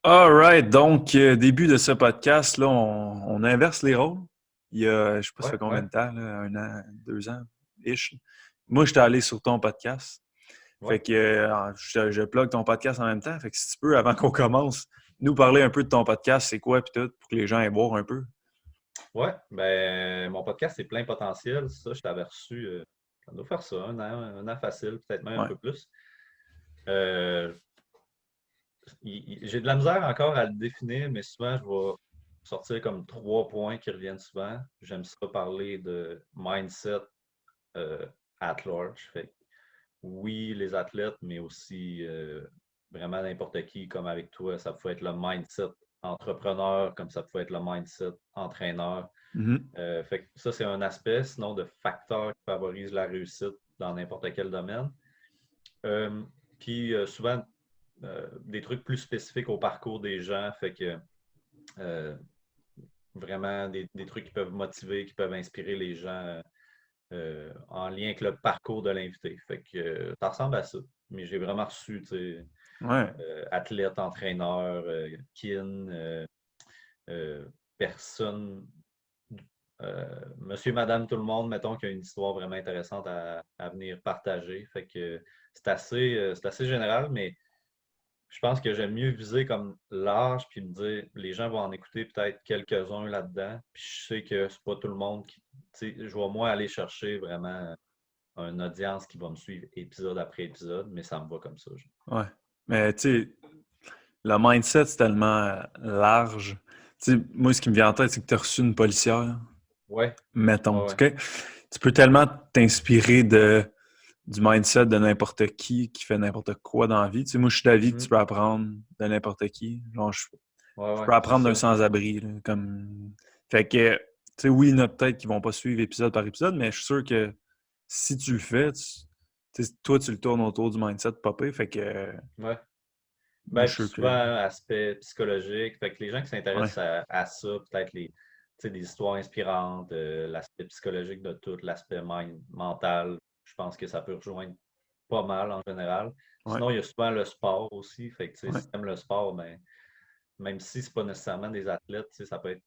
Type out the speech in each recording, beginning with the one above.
All right, donc début de ce podcast, là, on inverse les rôles. Il y a, je sais pas, ça Ouais, fait combien ouais, de temps, là, 1 an, 2 ans, ish. Moi, j'étais allé sur ton podcast. ouais, Fait que je plug ton podcast en même temps. Fait que si tu peux, avant qu'on commence, nous parler un peu de ton podcast, c'est quoi, puis tout, pour que les gens aient voir un peu. ouais. Ben, mon podcast, c'est plein potentiel. Ça, je t'avais reçu, ça doit faire ça, un an facile, peut-être même un Ouais. peu plus. Euh, j'ai de la misère encore à le définir, mais souvent, je vais sortir comme 3 points qui reviennent souvent. J'aime ça parler de mindset euh, at large. Fait que oui, les athlètes, mais aussi vraiment n'importe qui, comme avec toi, ça peut être le mindset entrepreneur, comme ça peut être le mindset entraîneur. Mhm. Fait que ça, c'est un aspect, sinon de facteurs qui favorisent la réussite dans n'importe quel domaine. Euh, Puis souvent, des trucs plus spécifiques au parcours des gens, fait que euh, vraiment des trucs qui peuvent motiver, qui peuvent inspirer les gens en lien avec le parcours de l'invité. Fait que ça ressemble à ça. Mais j'ai vraiment reçu, tu sais, Ouais. athlète, entraîneur, kin, euh, personne monsieur, madame, tout le monde, mettons, qu'il y a une histoire vraiment intéressante à venir partager. Fait que c'est assez général, mais je pense que j'aime mieux viser comme large puis me dire les gens vont en écouter peut-être quelques-uns là-dedans. Puis je sais que c'est pas tout le monde qui. Tu sais, je vais moi aller chercher vraiment une audience qui va me suivre épisode après épisode, mais ça me va comme ça. Ouais. Mais tu sais, le mindset, c'est tellement large. Tu sais, moi, ce qui me vient en tête, c'est que tu as reçu une policière, Ouais, mettons. ouais, ouais. OK? Tu peux tellement t'inspirer du mindset de n'importe qui fait n'importe quoi dans la vie. Tu sais, moi, je suis d'avis que tu Mhm. peux apprendre de n'importe qui. Genre, Ouais, je ouais, peux c'est apprendre d'un ça. sans-abri, là, comme... Fait que, tu sais, oui, il y en a peut-être qui vont pas suivre épisode par épisode, mais je suis sûr que si tu le fais, tu sais, toi, tu le tournes autour du mindset popé. Fait que, Ouais. moi, Ben, je puis suis sûr souvent, que... aspect psychologique. Fait que les gens qui Ouais, s'intéressent à ça, peut-être tu sais, des histoires inspirantes, l'aspect psychologique de tout, l'aspect mental, je pense que ça peut rejoindre pas mal en général. ouais, Sinon, il y a souvent le sport aussi. Fait que, tu sais, ouais. si tu aimes le sport, ben, même si c'est pas nécessairement des athlètes, tu sais, ça peut être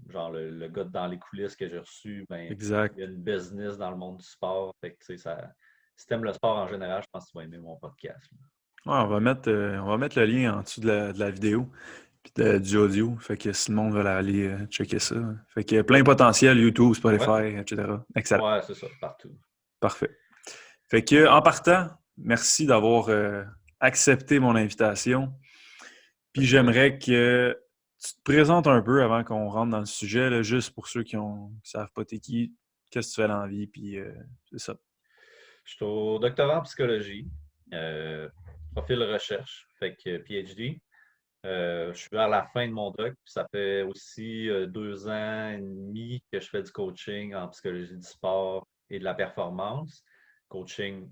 genre le gars dans les coulisses que j'ai reçu, ben, il y Exact. a une business dans le monde du sport. Fait que, tu sais, si tu aimes le sport en général, je pense que tu vas aimer mon podcast. Ouais, on va mettre le lien en dessous de la vidéo puis du audio. Fait que si le monde veut aller checker ça. Fait que plein potentiel, YouTube, Ouais, Spotify, etc. Excellent. ouais, c'est ça, partout. Parfait. Fait que, en partant, merci d'avoir accepté mon invitation. Ça Puis fait plaisir. j'aimerais que tu te présentes un peu avant qu'on rentre dans le sujet, là, juste pour ceux qui savent pas t'es qui, qu'est-ce que tu fais dans la vie, puis c'est ça. Je suis au doctorat en psychologie, euh, profil recherche, fait que PhD. Je suis vers la fin de mon doc, puis ça fait aussi 2 ans et demi que je fais du coaching en psychologie du sport et de la performance. Coaching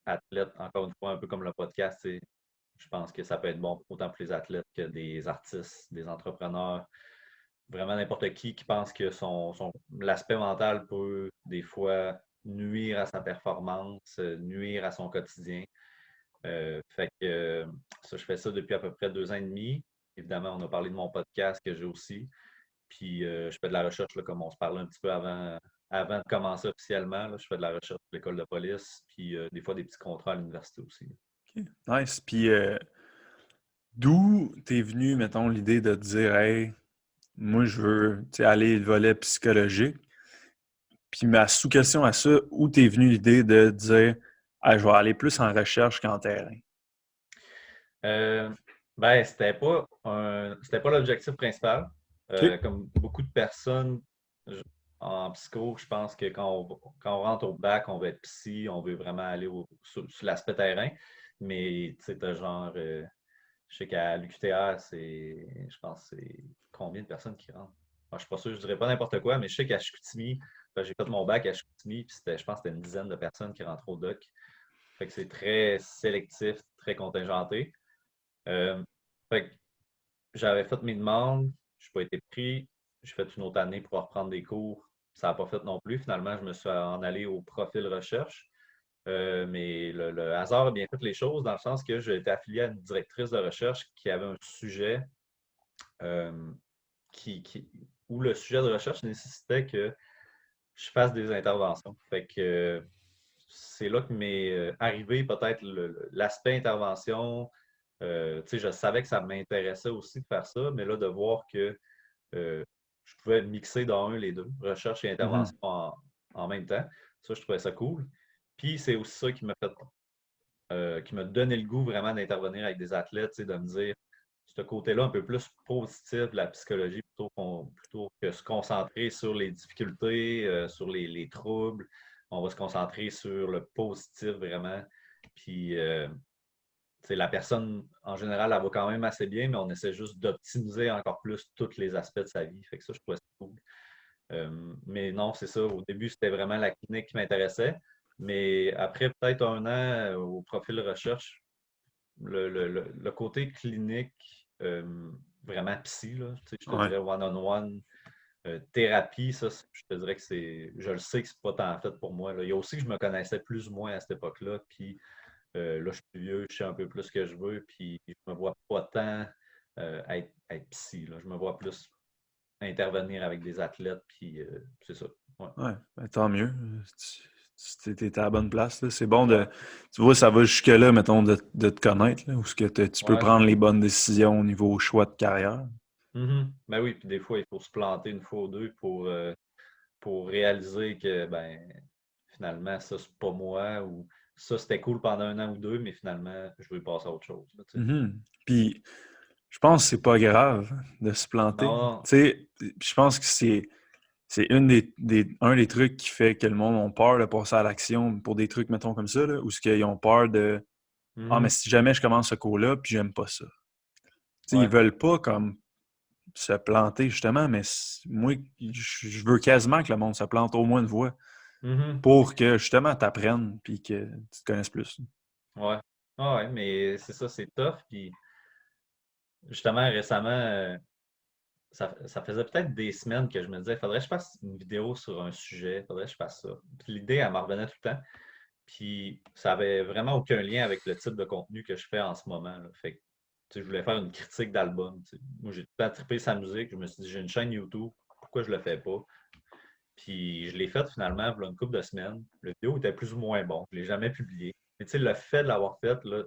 athlète, encore une fois, un peu comme le podcast, je pense que ça peut être bon autant pour les athlètes que des artistes, des entrepreneurs, vraiment n'importe qui pense que l'aspect mental peut des fois nuire à sa performance, nuire à son quotidien. Fait que ça, je fais ça depuis à peu près 2 ans et demi. Évidemment, on a parlé de mon podcast que j'ai aussi. Puis je fais de la recherche, là, comme on se parlait un petit peu avant de commencer officiellement. Là, je fais de la recherche pour l'école de police, puis des fois des petits contrats à l'université aussi. OK. Nice. Puis d'où t'es venu, mettons, l'idée de te dire, hey, moi, je veux tu sais, aller le volet psychologique. Puis ma sous-question à ça, où t'es venu l'idée de dire, ah, je vais aller plus en recherche qu'en terrain? Euh, ben, c'était pas l'objectif principal. OK. Comme beaucoup de personnes en psycho, je pense que quand on rentre au bac, on veut être psy, on veut vraiment aller sur l'aspect terrain. Mais tu sais, t'as genre, je sais qu'à l'UQTR, je pense, c'est combien de personnes qui rentrent? Moi, je suis pas sûr, je dirais pas n'importe quoi, mais je sais qu'à Chicoutimi, j'ai fait mon bac à Chicoutimi, puis je pense que c'était une dizaine de personnes qui rentrent au doc. Fait que c'est très sélectif, très contingenté. Euh, Fait que j'avais fait mes demandes, je n'ai pas été pris. J'ai fait une autre année pour reprendre des cours. Ça n'a pas fait non plus. Finalement, je me suis en allé au profil recherche. Mais le hasard a bien fait les choses dans le sens que j'ai été affilié à une directrice de recherche qui avait un sujet euh, où le sujet de recherche nécessitait que je fasse des interventions. Fait que c'est là que m'est arrivé peut-être l'aspect intervention. Tu sais, je savais que ça m'intéressait aussi de faire ça, mais là, de voir que je pouvais mixer dans les deux, recherche et intervention Mhm. en même temps. Ça, je trouvais ça cool. Puis c'est aussi ça qui m'a donné le goût vraiment d'intervenir avec des athlètes, tu sais, de me dire ce côté-là un peu plus positif de la psychologie plutôt que se concentrer sur les difficultés, sur les troubles. On va se concentrer sur le positif vraiment. Puis la personne, en général, elle va quand même assez bien, mais on essaie juste d'optimiser encore plus tous les aspects de sa vie. Fait que ça, je trouvais ça cool. Mais non, c'est ça. Au début, c'était vraiment la clinique qui m'intéressait. Mais après peut-être un an au profil recherche, le côté clinique, vraiment psy, là, tu sais, je te Ouais. dirais one-on-one, thérapie, ça, je te dirais que je le sais que c'est pas tant fait pour moi, là. Il y a aussi que je me connaissais plus ou moins à cette époque-là, puis là, je suis plus vieux, je sais un peu plus ce que je veux, puis je me vois pas tant être psy, là. Je me vois plus intervenir avec des athlètes, puis c'est ça. Ouais. Ouais, ben, tant mieux. T'es à la bonne place, là. C'est bon Ouais. de. Tu vois, ça va jusque-là, mettons, de te connaître, là, où ce que tu peux Ouais. prendre les bonnes décisions au niveau choix de carrière. Mhm. Ben oui, puis des fois, il faut se planter une fois ou deux pour réaliser que ben finalement, ça, c'est pas moi ou ça, c'était cool pendant un an ou deux, mais finalement, je veux passer à autre chose, là, tu sais. Mhm. Puis, je pense que c'est pas grave de se planter. Non, Tu sais, je pense que c'est un des trucs qui fait que le monde a peur de passer à l'action pour des trucs, mettons, comme ça, là, où ce qu'ils ont peur de Ah, mais mhm. si jamais je commence ce cours-là, puis j'aime pas ça. Tu sais, ils Ouais. veulent pas comme se planter, justement, mais moi, je veux quasiment que le monde se plante au moins une fois Mhm. pour que, justement, tu apprennes puis que tu te connaisses plus. Ouais. Ah ouais, mais c'est ça, c'est tough. Puis justement, récemment, ça faisait peut-être des semaines que je me disais, faudrait que je fasse une vidéo sur un sujet, faudrait que je fasse ça. Puis l'idée, elle me revenait tout le temps. Puis ça avait vraiment aucun lien avec le type de contenu que je fais en ce moment, là. Fait que, tu sais, je voulais faire une critique d'album, tu sais. Moi, j'ai tout le temps trippé sa musique. Je me suis dit, j'ai une chaîne YouTube, pourquoi je le fais pas? Puis je l'ai fait finalement, il y a une couple de semaines. Le vidéo était plus ou moins bon. Je ne l'ai jamais publié. Mais tu sais, le fait de l'avoir fait, là,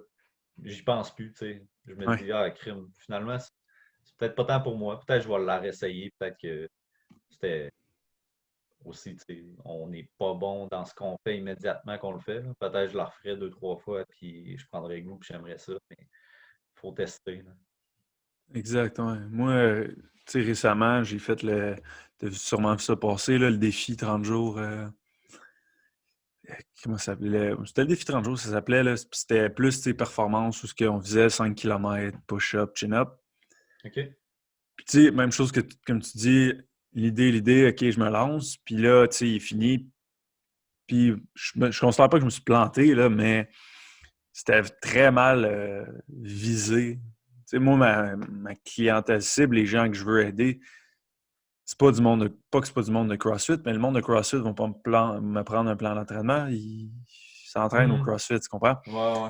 j'y pense plus, tu sais. Je me Ouais, dis, ah, crime, finalement, c'est peut-être pas tant pour moi. Peut-être que je vais la réessayer. Peut-être que c'était aussi, tu sais, on n'est pas bon dans ce qu'on fait immédiatement qu'on le fait, là. Peut-être que je la referai deux, trois fois, puis je prendrai goût, puis j'aimerais ça. Mais il faut tester, là. exact. Ouais. Moi, tu sais, récemment, j'ai fait le. Tu as sûrement vu ça passer, là, le défi 30 jours. Comment ça s'appelait? C'était le défi 30 jours, ça s'appelait. Là. Puis c'était plus tes performances où ce qu'on faisait 5 km, push-up, chin-up. OK? Puis tu sais, même chose que comme tu dis, l'idée, ok, je me lance. Puis là, tu sais, il est fini. Puis je considère pas que je me suis planté, là, mais c'était très mal visé. Tu sais, moi, ma clientèle cible, les gens que je veux aider, c'est pas du monde pas que c'est pas du monde de CrossFit, mais le monde de CrossFit ne vont pas me prendre un plan d'entraînement. Ils s'entraînent au Mhm. CrossFit, tu comprends? Ouais, ouais.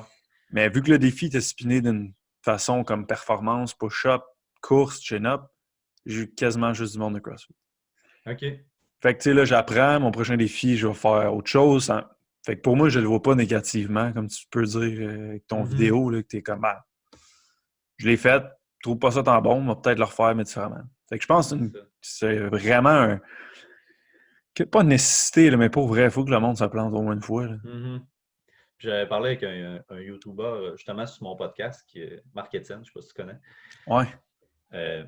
Mais vu que le défi était spiné d'une façon comme performance, push-up, course, chin-up, j'ai eu quasiment juste du monde de CrossFit. OK. Fait que, tu sais, là, j'apprends. Mon prochain défi, je vais faire autre chose. Fait que pour moi, je le vois pas négativement, comme tu peux dire avec ton Mhm. vidéo, là, que t'es comme, ah, je l'ai fait, je trouve pas ça tant bon, on va peut-être le refaire, mais différemment. Fait que je pense que C'est ça. c'est vraiment pas une nécessité, là, mais pour vrai, il faut que le monde se plante au moins une fois, là. Mhm. J'avais parlé avec un YouTuber justement sur mon podcast, qui est Mark Etienne, je ne sais pas si tu connais. Ouais. Euh,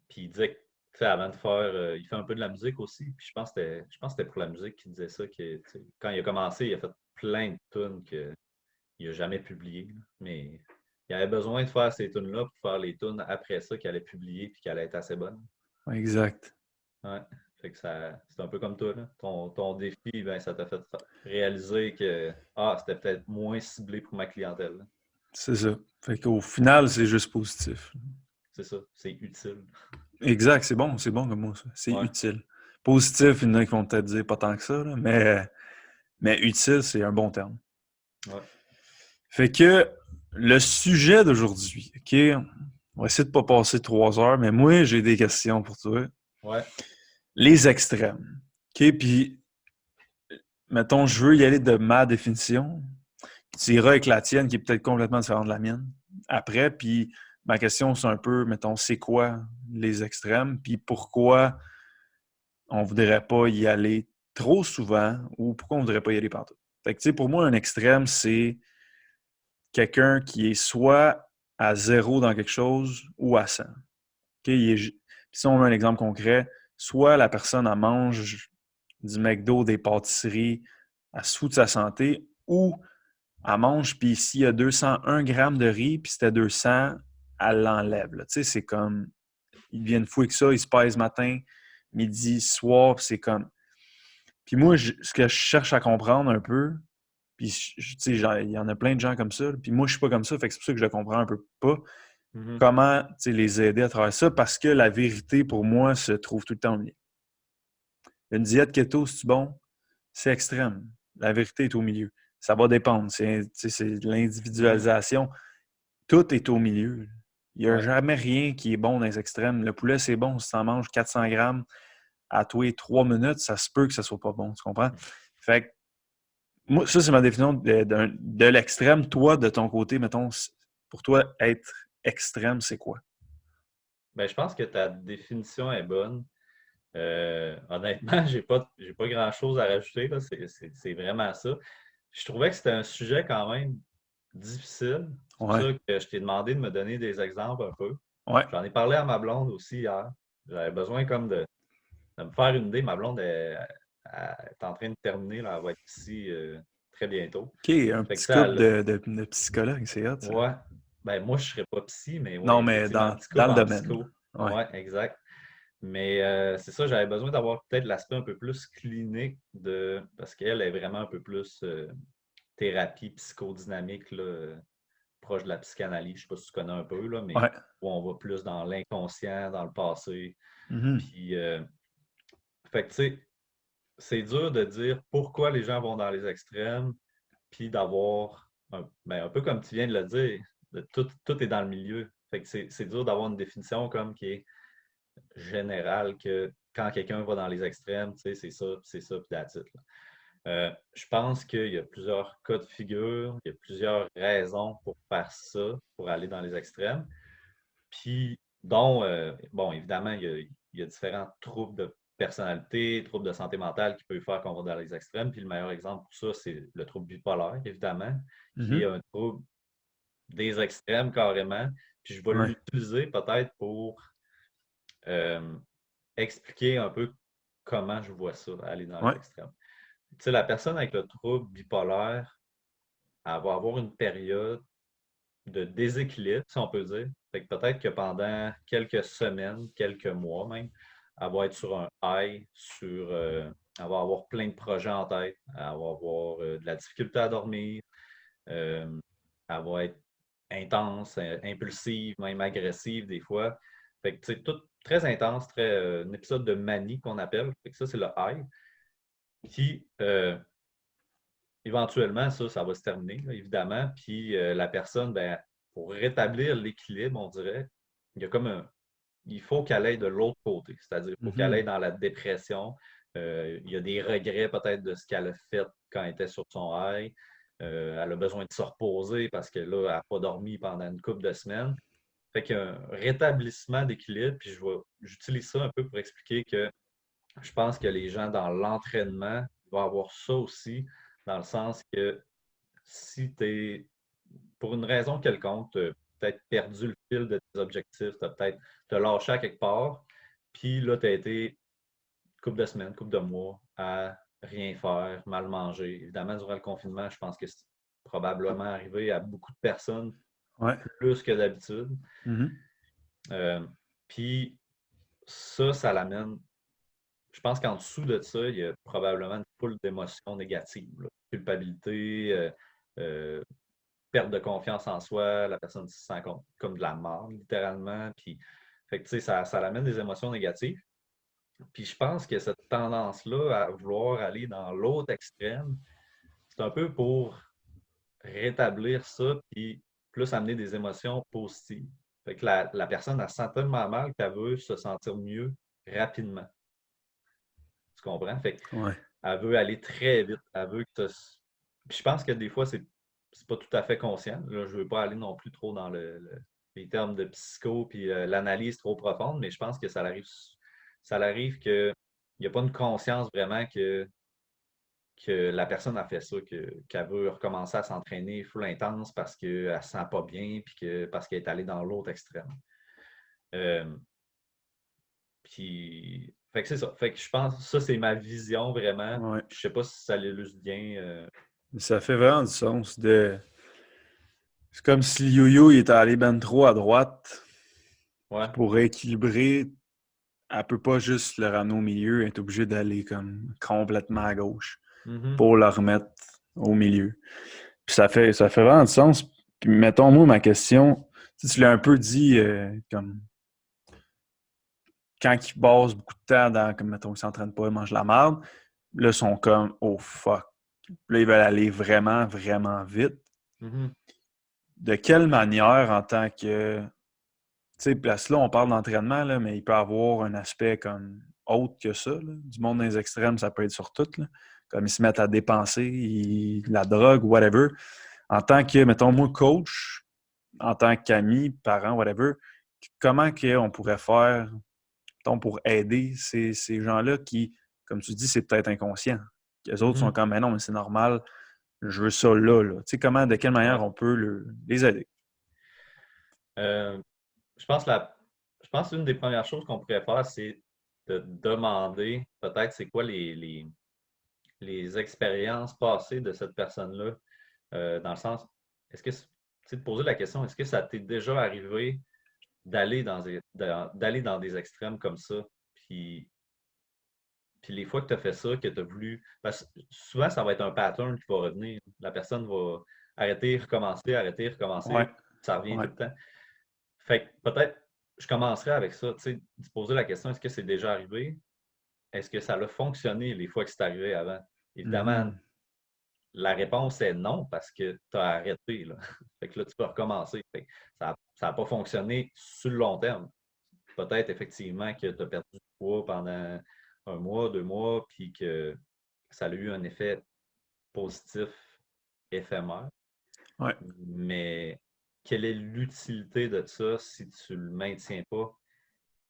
Puis il disait que tu sais, avant de faire, il fait un peu de la musique aussi. Puis je pense que c'était pour la musique qu'il disait ça, que tu sais, quand il a commencé, il a fait plein de tunes qu'il n'a jamais publiées, là. Mais il avait besoin de faire ces tunes-là pour faire les tunes après ça qu'il allait publier puis qu'elle allait être assez bonne. Ouais, exact. Ouais. Fait que c'est un peu comme toi, là. Ton défi, ben, ça t'a fait réaliser que c'était peut-être moins ciblé pour ma clientèle, là. C'est ça. Fait qu'au final, c'est juste positif. C'est ça, c'est utile. Exact, c'est bon comme mot, ça. C'est Ouais. utile. Positif, il y en a qui vont peut-être dire pas tant que ça, là, mais utile, c'est un bon terme. Ouais. Fait que le sujet d'aujourd'hui, OK? On va essayer de pas passer 3 heures, mais moi, j'ai des questions pour toi. Ouais. Les extrêmes. OK? Puis, mettons, je veux y aller de ma définition. Tu iras avec la tienne, qui est peut-être complètement différente de la mienne. Après, puis ma question, c'est un peu, mettons, c'est quoi les extrêmes? Puis pourquoi on voudrait pas y aller trop souvent ou pourquoi on voudrait pas y aller partout? Fait que, tu sais, pour moi, un extrême, c'est quelqu'un qui est soit à zéro dans quelque chose ou à 100. Okay? Si on met un exemple concret, soit la personne elle mange du McDo, des pâtisseries, elle se fout de sa santé, ou elle mange, puis s'il y a 201 grammes de riz, puis c'était 200, elle l'enlève. Tu sais, c'est comme, ils viennent fou avec ça, ils se pèsent matin, midi, soir, puis c'est comme... Puis moi, ce que je cherche à comprendre un peu, puis tu sais, il y en a plein de gens comme ça, puis moi, je suis pas comme ça, fait que c'est pour ça que je le comprends un peu pas. Mhm. Comment, tu sais, les aider à travers ça, parce que la vérité, pour moi, se trouve tout le temps au milieu. Une diète keto, c'est bon? C'est extrême. La vérité est au milieu. Ça va dépendre. C'est Mhm. l'individualisation. Tout est au milieu. Il n'y a Ouais. jamais rien qui est bon dans les extrêmes. Le poulet, c'est bon. Si tu en manges 400 grammes à tous les 3 minutes, ça se peut que ça ne soit pas bon. Tu comprends? Fait que, moi, ça, c'est ma définition de l'extrême. Toi, de ton côté, mettons, pour toi, être extrême, c'est quoi? Ben, je pense que ta définition est bonne. Honnêtement, j'ai pas grand-chose à rajouter, là. C'est vraiment ça. Je trouvais que c'était un sujet quand même difficile. C'est pour Ouais. ça que je t'ai demandé de me donner des exemples un peu. Ouais. J'en ai parlé à ma blonde aussi hier. J'avais besoin comme de me faire une idée. Ma blonde elle est en train de terminer, là. Elle va être ici très bientôt. OK, un Fait que, petit tu sais, couple de psychologues, c'est hot, ça. ouais. Ben, moi, je ne serais pas psy, mais oui, Non, mais effectivement, un petit dans couple le en domaine. psycho. Ouais. Ouais, exact. Mais c'est ça, j'avais besoin d'avoir peut-être l'aspect un peu plus clinique parce qu'elle est vraiment un peu plus thérapie psychodynamique, là, proche de la psychanalyse. Je ne sais pas si tu connais un peu, là, mais Ouais. où on va plus dans l'inconscient, dans le passé. Mhm. Puis, fait que, tu sais, c'est dur de dire pourquoi les gens vont dans les extrêmes, puis d'avoir, ben, un peu comme tu viens de le dire, tout est dans le milieu. Fait que c'est dur d'avoir une définition comme qui est générale que quand quelqu'un va dans les extrêmes, tu sais, c'est ça, puis that's it, là. Je pense qu'il y a plusieurs cas de figure, il y a plusieurs raisons pour faire ça, pour aller dans les extrêmes. Puis, dont, bon, évidemment, il y a différents troubles de personnalité, troubles de santé mentale qui peuvent faire qu'on va dans les extrêmes. Puis, le meilleur exemple pour ça, c'est le trouble bipolaire, évidemment, qui est Mhm. un trouble des extrêmes carrément. Puis, je vais Ouais. l'utiliser peut-être pour euh, expliquer un peu comment je vois ça, aller dans les Ouais. extrêmes. Tu sais, la personne avec le trouble bipolaire, elle va avoir une période de déséquilibre, si on peut dire. Fait que peut-être que pendant quelques semaines, quelques mois même, elle va être sur un high, elle va avoir plein de projets en tête, elle va avoir de la difficulté à dormir, euh, elle va être intense, impulsive, même agressive des fois. Fait que c'est tout très intense, un épisode de manie qu'on appelle. Fait que ça, c'est le high. Qui, éventuellement, ça va se terminer, là, évidemment. Puis la personne, ben, pour rétablir l'équilibre, on dirait, il y a comme il faut qu'elle aille de l'autre côté, c'est-à-dire il faut qu'elle aille Mhm. dans la dépression. Il y a des regrets peut-être de ce qu'elle a fait quand elle était sur son high. Elle a besoin de se reposer parce que là, elle n'a pas dormi pendant une couple de semaines. Fait qu'un rétablissement d'équilibre, puis j'utilise ça un peu pour expliquer que je pense que les gens dans l'entraînement vont avoir ça aussi, dans le sens que si tu es, pour une raison quelconque, tu as peut-être perdu le fil de tes objectifs, tu as peut-être te lâché à quelque part, puis là, tu as été une couple de semaines, couple de mois à rien faire, mal manger. Évidemment, durant le confinement, je pense que c'est probablement arrivé à beaucoup de personnes Ouais. plus que d'habitude. Mhm. Euh, Puis ça l'amène. Je pense qu'en dessous de ça, il y a probablement une foule d'émotions négatives, là. Culpabilité, euh, perte de confiance en soi, la personne se sent comme de la mort, littéralement. Puis, fait que, tu sais, ça l'amène des émotions négatives. Puis je pense que cette tendance-là à vouloir aller dans l'autre extrême, c'est un peu pour rétablir ça, puis plus amener des émotions positives. Fait que la personne, elle se sent tellement mal qu'elle veut se sentir mieux rapidement. Tu comprends? Fait Ouais. qu'elle veut aller très vite. Elle veut que Puis je pense que des fois, c'est pas tout à fait conscient. Là, je veux pas aller non plus trop dans les termes de psycho puis l'analyse trop profonde, mais je pense que ça arrive qu'il n'y a pas une conscience vraiment que la personne a fait ça, qu'elle veut recommencer à s'entraîner full intense parce qu'elle ne se sent pas bien puis parce qu'elle est allée dans l'autre extrême. Euh, Puis, fait que c'est ça. Fait que je pense que ça, c'est ma vision vraiment. Ouais. Je sais pas si ça l'illustre bien. Ça fait vraiment du sens. C'est comme si le yo-yo il était allé ben trop à droite. Puis Ouais. pour rééquilibrer, elle peut pas juste le ramener au milieu, elle est obligée d'aller comme complètement à gauche Mhm. pour le remettre au milieu. Puis ça fait vraiment du sens. Puis mettons, moi, ma question, tu l'as un peu dit, comme quand ils passent beaucoup de temps dans, comme mettons, ils s'entraînent pas, ils mangent la merde, là, ils sont comme, oh fuck. Puis là, ils veulent aller vraiment, vraiment vite. Mhm. De quelle manière, en tant que. Tu sais, parce que là, on parle d'entraînement, là, mais il peut avoir un aspect comme autre que ça. Là. Du monde dans les extrêmes, ça peut être sur tout. Là. Comme ils se mettent à dépenser, la drogue, whatever. En tant que, mettons, moi, coach, en tant qu'ami, parent, whatever, comment on pourrait faire mettons, pour aider ces gens-là qui, comme tu dis, c'est peut-être inconscient. Les autres sont Mhm. comme, mais non, mais c'est normal, je veux ça là. Là. Tu sais, comment, de quelle manière Ouais. on peut les aider? Euh, je pense je pense qu'une des premières choses qu'on pourrait faire, c'est de demander peut-être c'est quoi les expériences passées de cette personne-là. Dans le sens, est-ce que, tu sais, de poser la question, est-ce que ça t'est déjà arrivé d'aller dans des extrêmes comme ça? Puis Puis les fois que tu as fait ça, que tu as voulu. Parce que souvent, ça va être un pattern qui va revenir. La personne va arrêter, recommencer. Ouais, Ça revient tout ouais. le temps. Fait que peut-être, je commencerai avec ça, tu sais, de se poser la question, est-ce que c'est déjà arrivé? Est-ce que ça a fonctionné les fois que c'est arrivé avant? Évidemment, Mhm. la réponse est non parce que tu as arrêté, là. Fait que là, tu peux recommencer. Fait que ça n'a pas fonctionné sur le long terme. Peut-être effectivement que tu as perdu du poids pendant un mois, 2 mois, puis que ça a eu un effet positif éphémère. Ouais. Mais quelle est l'utilité de ça si tu ne le maintiens pas,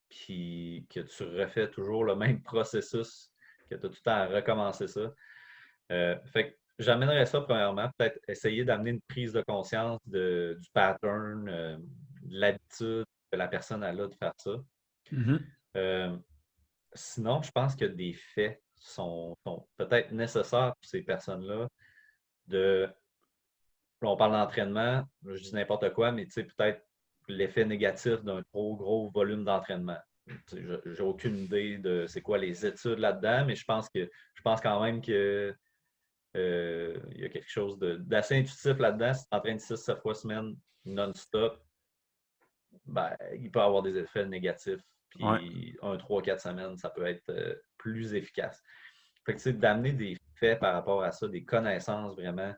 puis que tu refais toujours le même processus, que tu as tout le temps à recommencer ça? Fait que j'amènerais ça premièrement, peut-être essayer d'amener une prise de conscience du pattern, de l'habitude que la personne a là de faire ça. Mhm. Euh, Sinon, je pense que des faits sont peut-être nécessaires pour ces personnes-là. De, Là, on parle d'entraînement, je dis n'importe quoi, mais tu sais, peut-être l'effet négatif d'un trop gros volume d'entraînement. J'ai aucune idée de c'est quoi les études là-dedans, mais je pense quand même que il y a quelque chose d'assez intuitif là-dedans. Si tu t'entraînes 6-7 fois semaine non-stop, ben, il peut avoir des effets négatifs. Ouais. Puis 3-4 semaines, ça peut être plus efficace. Fait que, tu sais, d'amener des faits par rapport à ça, des connaissances vraiment,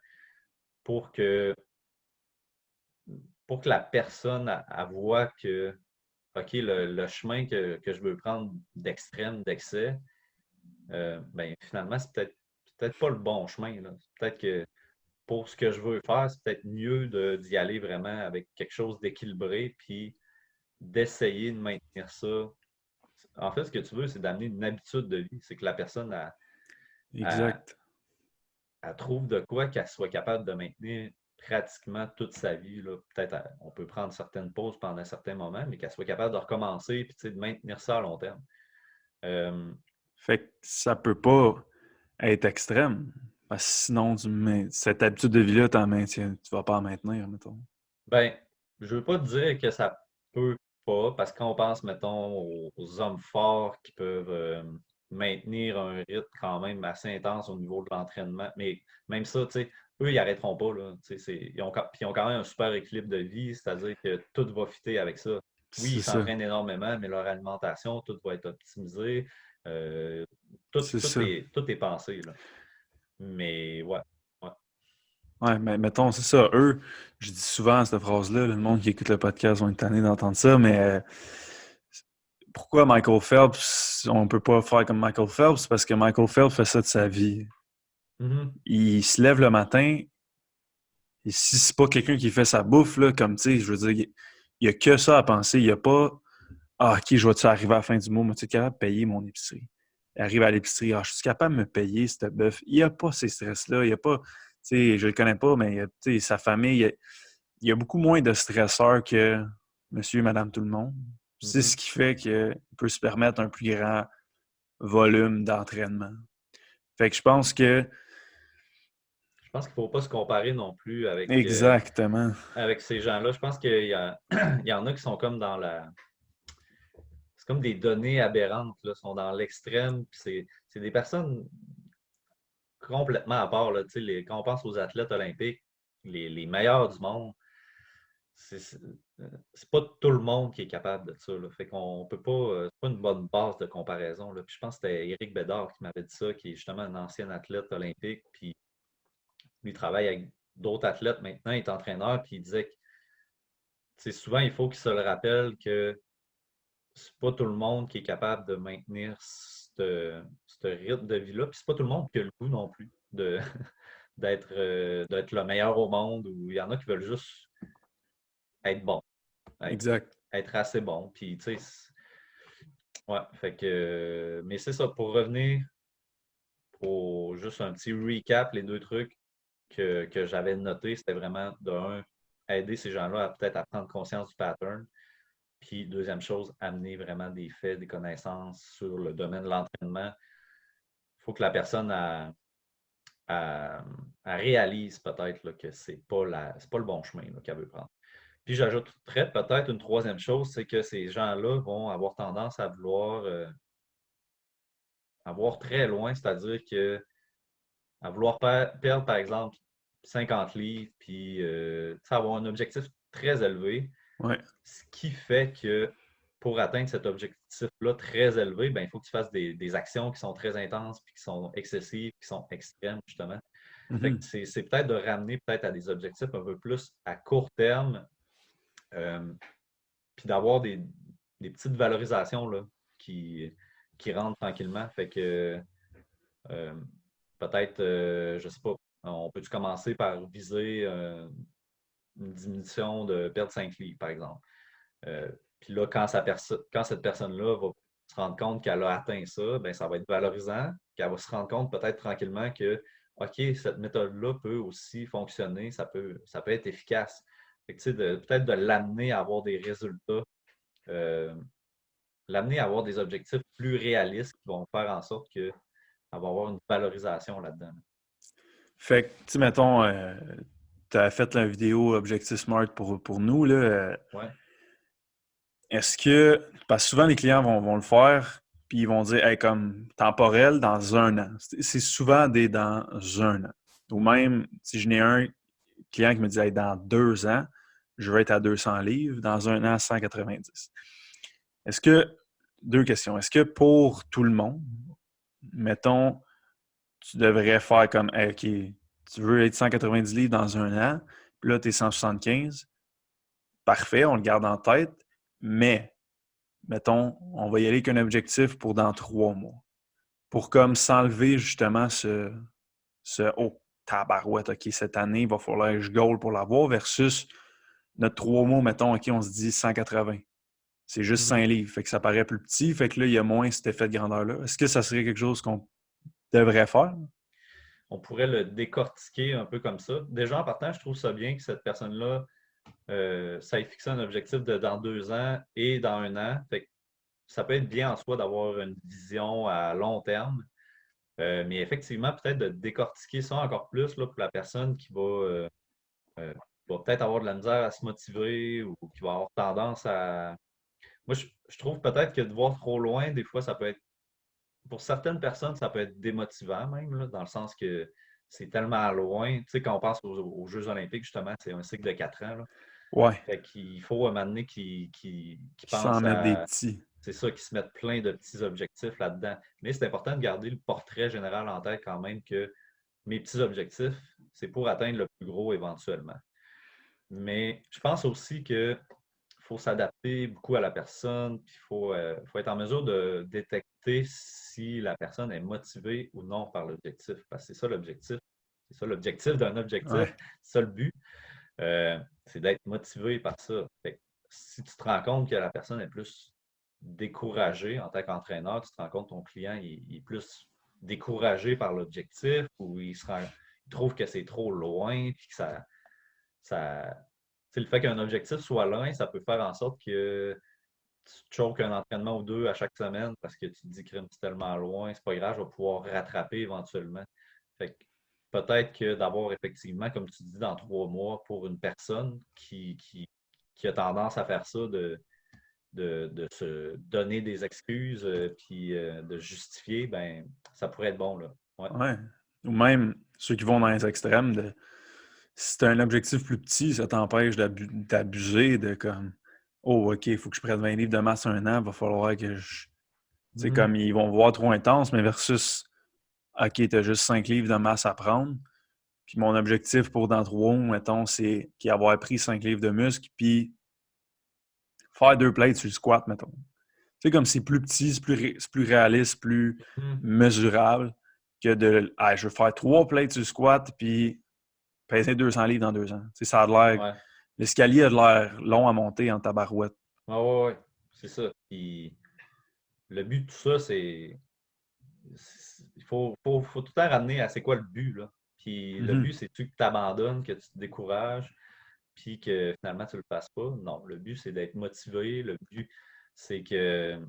pour que, pour que la personne elle voit que, OK, le chemin que je veux prendre d'extrême, d'excès, ben, finalement, c'est peut-être pas le bon chemin. Là. Peut-être que pour ce que je veux faire, c'est peut-être mieux d'y aller vraiment avec quelque chose d'équilibré, puis d'essayer de maintenir ça. En fait, ce que tu veux, c'est d'amener une habitude de vie. C'est que la personne, elle- Exact. elle trouve de quoi qu'elle soit capable de maintenir pratiquement toute sa vie. Là. Peut-être on peut prendre certaines pauses pendant certains moments, mais qu'elle soit capable de recommencer et de maintenir ça à long terme. Euh, Fait que ça peut pas être extrême. Parce que sinon, cette habitude de vie-là, tu vas pas en maintenir, mettons. ben, je ne veux pas te dire que ça peut pas, parce qu'on pense, mettons, aux hommes forts qui peuvent maintenir un rythme quand même assez intense au niveau de l'entraînement. Mais même ça, tu sais, eux, ils n'arrêteront pas. Là, tu sais, puis ils ont quand même un super équilibre de vie, c'est-à-dire que tout va fitter avec ça. Oui, ils C'est ça. s'entraînent énormément, mais leur alimentation, tout va être optimisé. Euh, C'est ça. tout est pensé. Là. Mais ouais. Ouais. Ouais, mais mettons, c'est ça, eux, je dis souvent cette phrase-là, le monde qui écoute le podcast vont être tannés d'entendre ça, mais pourquoi Michael Phelps, on peut pas faire comme Michael Phelps? Parce que Michael Phelps fait ça de sa vie. Mhm. Il se lève le matin, et si c'est pas quelqu'un qui fait sa bouffe, là, comme tu sais, je veux dire, il y a que ça à penser. Il y a pas ah, ok, je vais-tu arriver à la fin du mois, mais tu es capable de payer mon épicerie. Il arrive à l'épicerie, ah, je suis capable de me payer cette bœuf. Il n'y a pas ces stress-là. Il n'y a pas, tu sais, je le connais pas, mais tu sais, sa famille, il y a beaucoup moins de stresseurs que monsieur et madame tout le monde. C'est Mhm. ce qui fait qu'il peut se permettre un plus grand volume d'entraînement. Fait que je pense que, Je pense qu'il ne faut pas se comparer non plus exactement, avec ces gens-là. Je pense il y en a qui sont comme dans la. C'est comme des données aberrantes, là, sont dans l'extrême. Puis c'est des personnes complètement à part. Là, tu sais, quand on pense aux athlètes olympiques, les meilleurs du monde, c'est c'est- c'est pas tout le monde qui est capable de ça. Là. Fait qu'on peut pas. C'est pas une bonne base de comparaison. Là. Puis je pense que c'était Éric Bédard qui m'avait dit ça, qui est justement un ancien athlète olympique. Puis lui travaille avec d'autres athlètes maintenant, il est entraîneur, puis il disait que souvent, il faut qu'il se le rappelle que c'est pas tout le monde qui est capable de maintenir ce rythme de vie-là. Puis c'est pas tout le monde qui a le goût non plus d'être le meilleur au monde, ou il y en a qui veulent juste être bon, être, exact. être assez bon. Puis, tu sais, ouais, fait que, mais c'est ça, pour revenir pour juste un petit recap, les deux trucs que j'avais notés, c'était vraiment, de un, aider ces gens-là à peut-être à prendre conscience du pattern. Puis, deuxième chose, amener vraiment des faits, des connaissances sur le domaine de l'entraînement. Il faut que la personne elle réalise peut-être là, que c'est pas le bon chemin là, qu'elle veut prendre. Puis j'ajouterais peut-être une troisième chose, c'est que ces gens-là vont avoir tendance à vouloir avoir très loin, c'est-à-dire que à vouloir perdre, par exemple, 50 livres, puis avoir un objectif très élevé. Ouais, Ce qui fait que pour atteindre cet objectif-là très élevé, ben, il faut que tu fasses des actions qui sont très intenses, puis qui sont excessives, qui sont extrêmes, justement. Fait que mhm, c'est peut-être de ramener peut-être à des objectifs un peu plus à court terme, euh, puis d'avoir des petites valorisations là, qui, qui rentrent tranquillement. Fait que euh, peut-être, je ne sais pas, on peut-tu commencer par viser une diminution de perdre 5 livres, par exemple. Euh, Puis là, quand cette personne-là va se rendre compte qu'elle a atteint ça, ben, ça va être valorisant, qu'elle va se rendre compte peut-être tranquillement que, OK, cette méthode-là peut aussi fonctionner, ça peut être efficace. Fait que, tu sais, peut-être de l'amener à avoir des résultats, euh, l'amener à avoir des objectifs plus réalistes qui vont faire en sorte qu'elle va avoir une valorisation là-dedans. fait que, tu sais, mettons, tu as fait la vidéo Objectif Smart pour nous, là. Ouais. Est-ce que, parce que souvent les clients vont le faire, puis ils vont dire, hey, comme temporel dans un an. C'est souvent des dans un an. Ou même, si je n'ai un client qui me dit, hey, dans 2 ans, je vais être à 200 livres, dans un an, 190. Est-ce que, deux questions, est-ce que pour tout le monde, mettons, tu devrais faire comme, hey, OK, tu veux être 190 livres dans un an, puis là, tu es 175, parfait, on le garde en tête, mais mettons, on va y aller avec un objectif pour dans 3 mois. Pour comme s'enlever justement ce oh, tabarouette, OK, cette année, il va falloir que je goal pour l'avoir versus notre 3 mois, mettons, OK, on se dit 180. C'est juste Mhm. 5 livres. Fait que ça paraît plus petit. Fait que là, il y a moins cet effet de grandeur-là. Est-ce que ça serait quelque chose qu'on devrait faire? On pourrait le décortiquer un peu comme ça. Déjà, en partant, je trouve ça bien que cette personne-là ça ait fixé un objectif de dans 2 ans et dans un an. Fait que ça peut être bien en soi d'avoir une vision à long terme, mais effectivement, peut-être de décortiquer ça encore plus là, pour la personne euh, qui va peut-être avoir de la misère à se motiver ou qui va avoir tendance à. Moi, je trouve peut-être que de voir trop loin, des fois, ça peut être. Pour certaines personnes, ça peut être démotivant même, là, dans le sens que c'est tellement loin. Tu sais, quand on pense aux Jeux olympiques, justement, c'est un cycle de 4 ans. Là. Ouais. Fait qu'il faut un moment donné qui Qui s'en pense mettent des à. petits. C'est ça, qui se mettent plein de petits objectifs là-dedans. Mais c'est important de garder le portrait général en tête quand même que mes petits objectifs, c'est pour atteindre le plus gros éventuellement. Mais je pense aussi que faut s'adapter beaucoup à la personne, puis faut être en mesure de détecter si la personne est motivée ou non par l'objectif. Parce que c'est ça l'objectif. C'est ça l'objectif d'un objectif, Ouais. c'est ça le but. C'est d'être motivé par ça. Fait que si tu te rends compte que la personne est plus découragée en tant qu'entraîneur, tu te rends compte que ton client il est plus découragé par l'objectif ou il trouve que c'est trop loin, puis que ça le fait qu'un objectif soit loin, ça peut faire en sorte que tu te choques un entraînement ou deux à chaque semaine parce que tu te dis que c'est tellement loin, c'est pas grave, je vais pouvoir rattraper éventuellement. Fait que peut-être que d'avoir effectivement, comme tu dis, dans 3 mois, pour une personne qui a tendance à faire ça, de se donner des excuses puis de justifier, ben ça pourrait être bon, là. Ouais. Ouais. Ou même ceux qui vont dans les extrêmes, si tu as un objectif plus petit, ça t'empêche d'abuser de comme oh, OK, il faut que je prenne 20 livres de masse un an, il va falloir que je. Tu sais, Mhm. comme ils vont voir trop intense, mais versus OK, tu as juste 5 livres de masse à prendre. Puis mon objectif pour dans 3 mois, mettons, c'est avoir pris 5 livres de muscle, puis faire 2 plates sur le squat, mettons. Tu sais, comme c'est plus petit, c'est plus réaliste, plus Mhm. mesurable que de je veux faire 3 plates sur le squat, puis peser 200 livres dans 2 ans. Tu sais, ça a l'air. Ouais. L'escalier a l'air long à monter en tabarouette. Ah ouais, ouais. C'est ça. Puis le but de tout ça, il faut tout le temps ramener à c'est quoi le but, là. Puis le but, Mhm. c'est-tu que tu abandonnes, que tu te décourages, puis que finalement tu ne le fasses pas? Non, le but, c'est d'être motivé. Le but, c'est que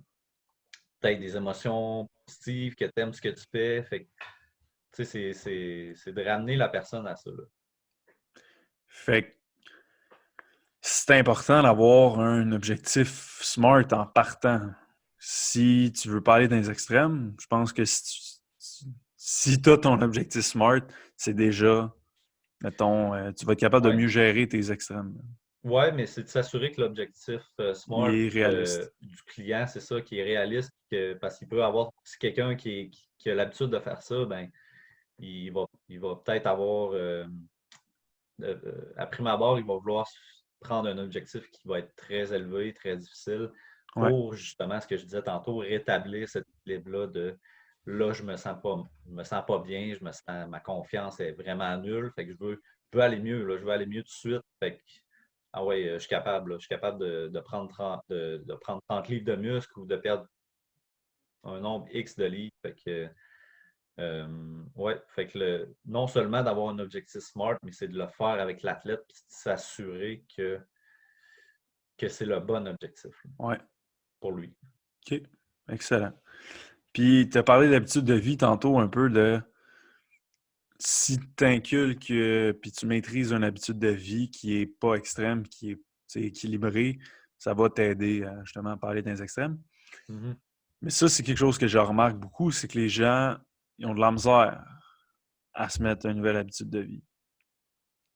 tu aies des émotions positives, que tu aimes ce que tu fais. Fait que, tu sais, c'est de ramener la personne à ça, là. Fait que c'est important d'avoir un objectif smart en partant. Si tu veux pas aller dans les extrêmes, je pense que si tu as ton objectif smart, c'est déjà, mettons, tu vas être capable de Ouais. mieux gérer tes extrêmes. Ouais, mais c'est de s'assurer que l'objectif Il SMART est réaliste. du client, c'est ça, qui est réaliste, parce qu'il peut avoir, si quelqu'un qui a l'habitude de faire ça, ben, il va peut-être avoir, à prime abord, il va vouloir prendre un objectif qui va être très élevé, très difficile, Ouais. pour justement, ce que je disais tantôt, rétablir cet équilibre-là de là, je me sens pas bien, ma confiance est vraiment nulle, fait que je veux aller mieux, là, je veux aller mieux tout de suite. Fait que, ah ouais, je suis capable, là, je suis capable de prendre 30, de prendre 30 livres de muscle ou de perdre un nombre X de livres. Fait que, ouais, fait que non seulement d'avoir un objectif SMART, mais c'est de le faire avec l'athlète et de s'assurer que c'est le bon objectif là, Ouais. pour lui. OK. Excellent. Puis, tu as parlé d'habitude de vie tantôt un peu de si tu inculques puis tu maîtrises une habitude de vie qui est pas extrême, qui est équilibrée, ça va t'aider à justement parler des extrêmes. Mhm. Mais ça, c'est quelque chose que je remarque beaucoup, c'est que les gens, ils ont de la misère à se mettre une nouvelle habitude de vie.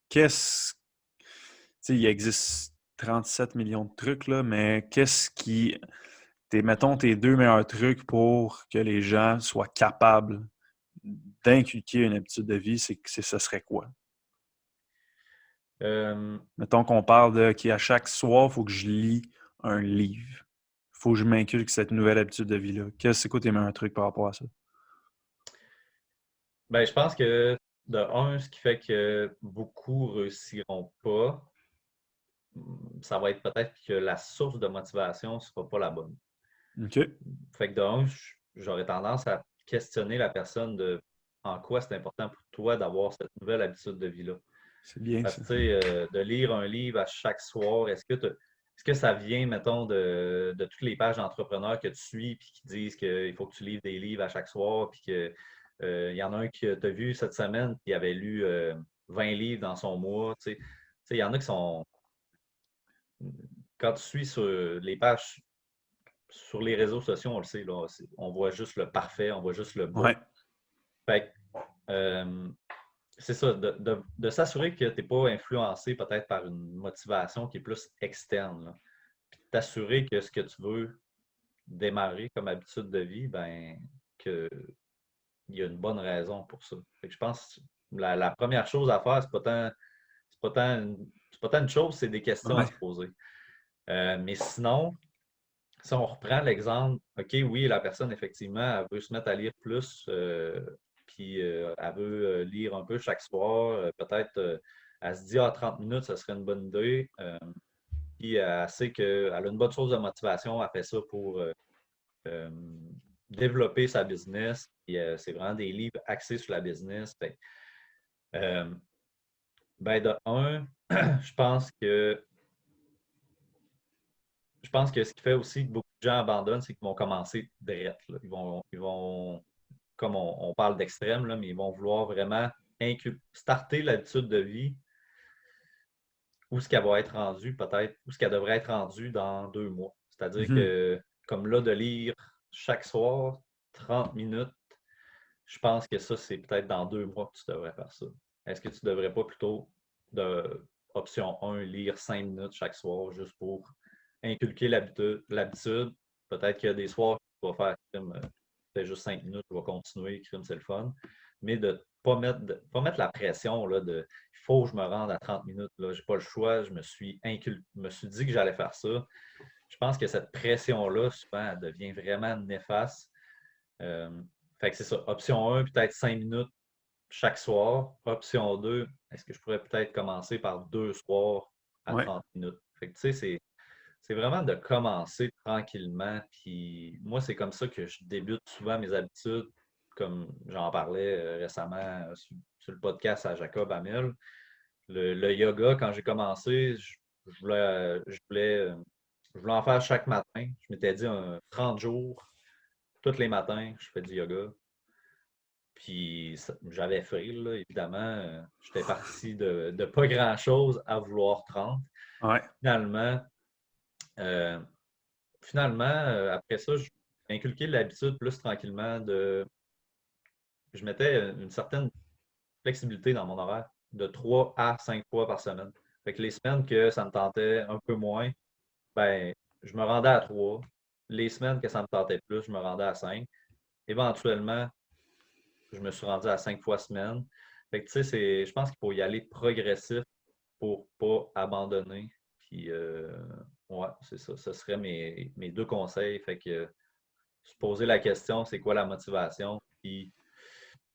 Qu'est-ce. Tu sais, il existe 37 millions de trucs, là, mais qu'est-ce qui. Mettons tes 2 meilleurs trucs pour que les gens soient capables d'inculquer une habitude de vie, ce serait quoi? Euh, Mettons qu'on parle de qu'à chaque soir, il faut que je lis un livre. Il faut que je m'inculque cette nouvelle habitude de vie-là. C'est quoi tes meilleurs trucs par rapport à ça? ben, je pense que de un, ce qui fait que beaucoup réussiront pas, ça va être peut-être que la source de motivation ne sera pas la bonne. OK. Fait que de un, j'aurais tendance à questionner la personne de en quoi c'est important pour toi d'avoir cette nouvelle habitude de vie-là. C'est bien Parce ça. que, tu sais, de lire un livre à chaque soir, est-ce que ça vient, mettons, de toutes les pages d'entrepreneurs que tu suis puis qui disent qu'il faut que tu lises des livres à chaque soir, puis que il y en a un que tu as vu cette semaine qui avait lu 20 livres dans son mois. Il y en a qui sont. Quand tu suis sur les pages, sur les réseaux sociaux, on le sait, là, on voit juste le parfait, on voit juste le beau. Ouais. Fait que, c'est ça, de s'assurer que tu n'es pas influencé peut-être par une motivation qui est plus externe, là. Puis t'assurer que ce que tu veux démarrer comme habitude de vie, ben, qu'il y a une bonne raison pour ça. Fait que je pense la première chose à faire, c'est pas tant une chose, c'est des questions à Ouais. se poser. Mais sinon, si on reprend l'exemple, OK, oui, la personne, effectivement, elle veut se mettre à lire plus, puis elle veut lire un peu chaque soir. Peut-être, elle se dit, 30 minutes, ça serait une bonne idée. Puis elle sait qu'elle a une bonne source de motivation. Elle fait ça pour euh, développer sa business. Puis c'est vraiment des livres axés sur la business. Euh, ben, de un, je pense que je pense que ce qui fait aussi que beaucoup de gens abandonnent, c'est qu'ils vont commencer direct, là. Ils vont comme on parle d'extrême, là, mais ils vont vouloir vraiment starter l'habitude de vie où ce qu'elle va être rendue, peut-être, où ce qu'elle devrait être rendue dans 2 mois. C'est-à-dire Mhm. que, comme là, de lire chaque soir 30 minutes, je pense que ça, c'est peut-être dans 2 mois que tu devrais faire ça. Est-ce que tu ne devrais pas plutôt, de option 1, lire 5 minutes chaque soir juste pour inculquer l'habitude? Peut-être qu'il y a des soirs que tu vas faire crime, fait juste 5 minutes, je vais continuer, crime, c'est le fun. Mais de ne pas mettre la pression là, de il faut que je me rende à 30 minutes, je n'ai pas le choix, je me suis dit que j'allais faire ça. Je pense que cette pression-là, souvent, elle devient vraiment néfaste. Euh, Fait que c'est ça. Option 1, peut-être 5 minutes chaque soir. Option 2, est-ce que je pourrais peut-être commencer par 2 soirs à Ouais. 30 minutes? Fait que tu sais, c'est vraiment de commencer tranquillement. Puis moi, c'est comme ça que je débute souvent mes habitudes, comme j'en parlais récemment sur le podcast à Jacob Hamel. Le yoga, quand j'ai commencé, je voulais en faire chaque matin. Je m'étais dit 30 jours, tous les matins, je fais du yoga. Puis j'avais faim, là, évidemment. J'étais parti de pas grand-chose à vouloir 30. Ouais. Finalement, euh, après ça, j'ai inculqué l'habitude plus tranquillement de. Je mettais une certaine flexibilité dans mon horaire de 3 à 5 fois par semaine. Fait que les semaines que ça me tentait un peu moins, ben, je me rendais à 3. Les semaines que ça me tentait plus, je me rendais à 5. Éventuellement, je me suis rendu à 5 fois semaine. Fait que, tu sais, je pense qu'il faut y aller progressif pour pas abandonner. Puis, ouais, c'est ça. Ce serait mes 2 conseils. Fait que, se poser la question, c'est quoi la motivation? Puis,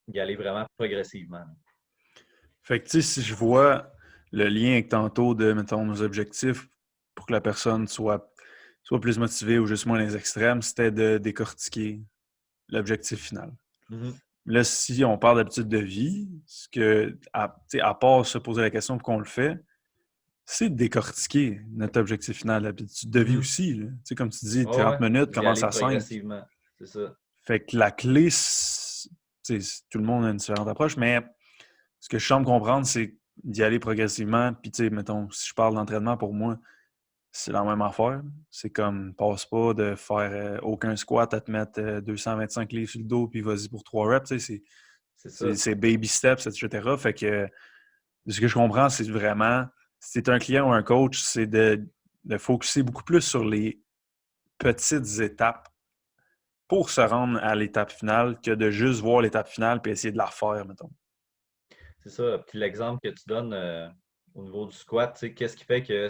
y aller vraiment progressivement. Fait que, tu sais, si je vois le lien avec tantôt de, mettons, nos objectifs pour que la personne soit plus motivée ou juste moins les extrêmes, c'était de décortiquer l'objectif final. Mhm. Là, si on parle d'habitude de vie, ce que, tu sais, à part se poser la question pourquoi on le fait, c'est de décortiquer notre objectif final, l'habitude de vie Mhm. aussi. Là. Tu sais, comme tu dis, Ouais, 30 ouais. minutes, D'y commence aller à 5. progressivement. C'est ça. Fait que la clé, tu sais, tout le monde a une différente approche, mais ce que je semble comprendre, c'est d'y aller progressivement. Puis, tu sais, mettons, si je parle d'entraînement, pour moi, c'est la même affaire. C'est comme, passe pas de faire aucun squat à te mettre 225 livres sur le dos, puis vas-y pour 3 reps. Tu sais, C'est ça. c'est baby steps, etc. Fait que ce que je comprends, c'est vraiment, si tu es un client ou un coach, c'est de focuser beaucoup plus sur les petites étapes pour se rendre à l'étape finale que de juste voir l'étape finale puis essayer de la faire, mettons. C'est ça. Puis l'exemple que tu donnes au niveau du squat, tu sais, qu'est-ce qui fait que